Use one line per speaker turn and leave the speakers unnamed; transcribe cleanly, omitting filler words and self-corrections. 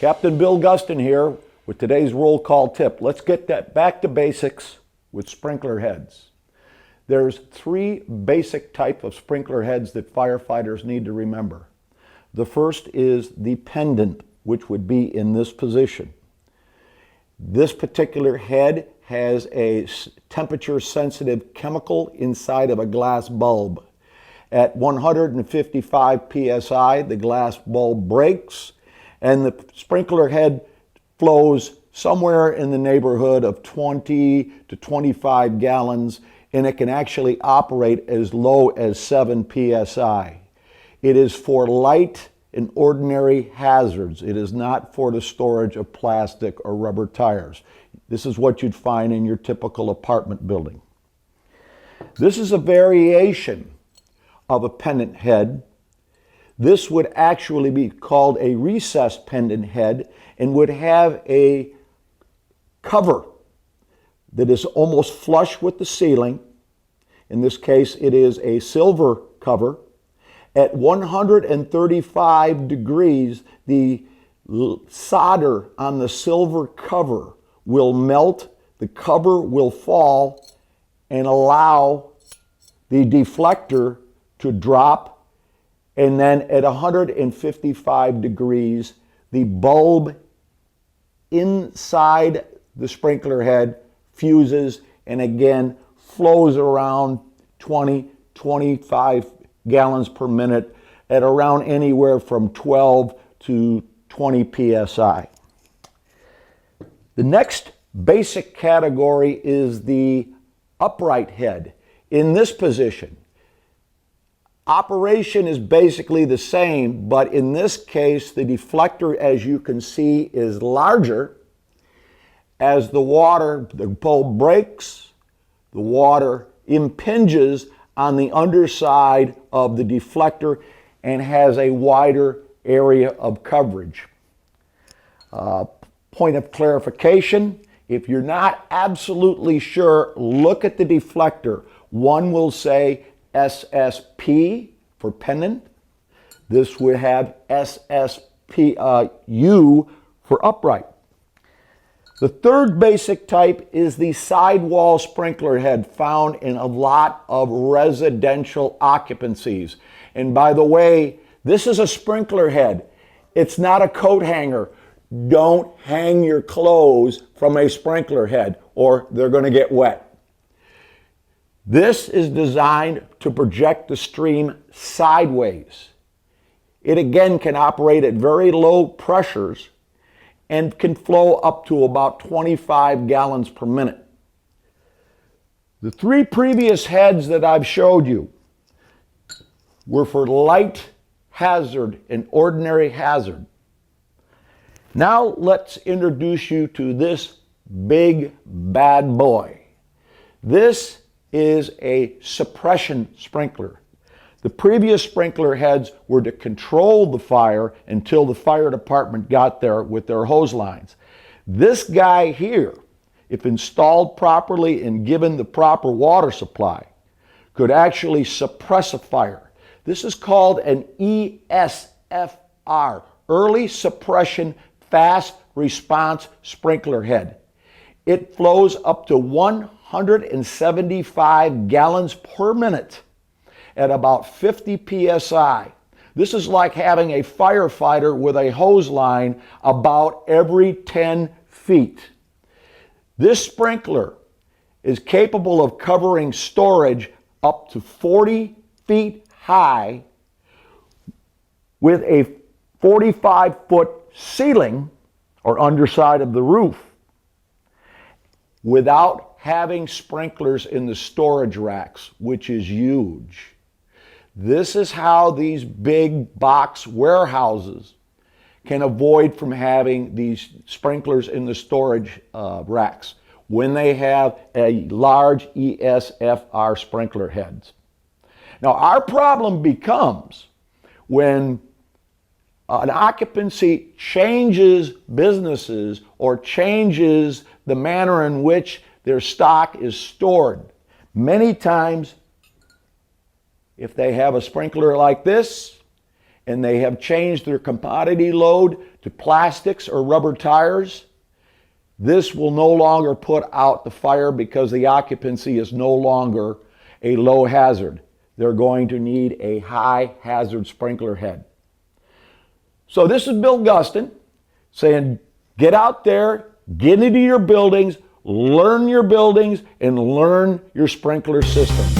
Captain Bill Gustin here with today's roll call tip. Let's get that back to basics with sprinkler heads. There's three basic types of sprinkler heads that firefighters need to remember. The first is the pendant, which would be in this position. This particular head has a temperature-sensitive chemical inside of a glass bulb. At 155 psi, the glass bulb breaks, and the sprinkler head flows somewhere in the neighborhood of 20 to 25 gallons, and it can actually operate as low as 7 psi. It is for light and ordinary hazards. It is not for the storage of plastic or rubber tires. This is what you'd find in your typical apartment building. This is a variation of a pendant head. This would actually be called a recessed pendant head and would have a cover that is almost flush with the ceiling. In this case, it is a silver cover. At 135 degrees, the solder on the silver cover will melt, the cover will fall, and allow the deflector to drop. And then at 155 degrees, the bulb inside the sprinkler head fuses and again flows around 20-25 gallons per minute at around anywhere from 12 to 20 psi. The next basic category is the upright head. In this position, operation is basically the same, but in this case, the deflector, as you can see, is larger. As the bulb breaks, the water impinges on the underside of the deflector and has a wider area of coverage. Point of clarification, if you're not absolutely sure, look at the deflector. One will say SSP for pendant. This would have SSPU for upright. The third basic type is the sidewall sprinkler head found in a lot of residential occupancies. And by the way, this is a sprinkler head. It's not a coat hanger. Don't hang your clothes from a sprinkler head or they're going to get wet. This is designed to project the stream sideways. It again can operate at very low pressures and can flow up to about 25 gallons per minute. The three previous heads that I've showed you were for light hazard and ordinary hazard. Now let's introduce you to this big bad boy. This is a suppression sprinkler. The previous sprinkler heads were to control the fire until the fire department got there with their hose lines. This guy here, if installed properly and given the proper water supply, could actually suppress a fire. This is called an ESFR, Early Suppression Fast Response Sprinkler Head. It flows up to 175 gallons per minute at about 50 psi. This is like having a firefighter with a hose line about every 10 feet. This sprinkler is capable of covering storage up to 40 feet high with a 45-foot ceiling or underside of the roof without having sprinklers in the storage racks, which is huge. This is how these big box warehouses can avoid from having these sprinklers in the storage racks when they have a large ESFR sprinkler heads. Now our problem becomes when an occupancy changes businesses or changes the manner in which their stock is stored. Many times, if they have a sprinkler like this and they have changed their commodity load to plastics or rubber tires, this will no longer put out the fire because the occupancy is no longer a low hazard. They're going to need a high hazard sprinkler head. So this is Bill Gustin saying, get out there, get into your buildings, learn your buildings, and learn your sprinkler system.